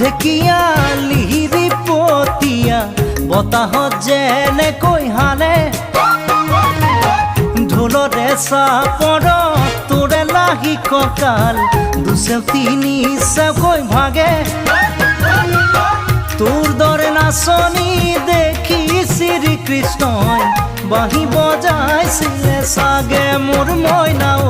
ঢেকীয়া লিহিৰি পতীয়া বতাহত যেনেকৈ হালে ঢোলৰে চাপৰ তোৰে লাহি কঁকাল দুচেও তিনি চেওকৈ ভাগে তোৰ দৰে নাচনি দেখি শ্ৰীকৃষ্ণই বাঁহী বজাইছিলে চাগে মোৰ মইনা।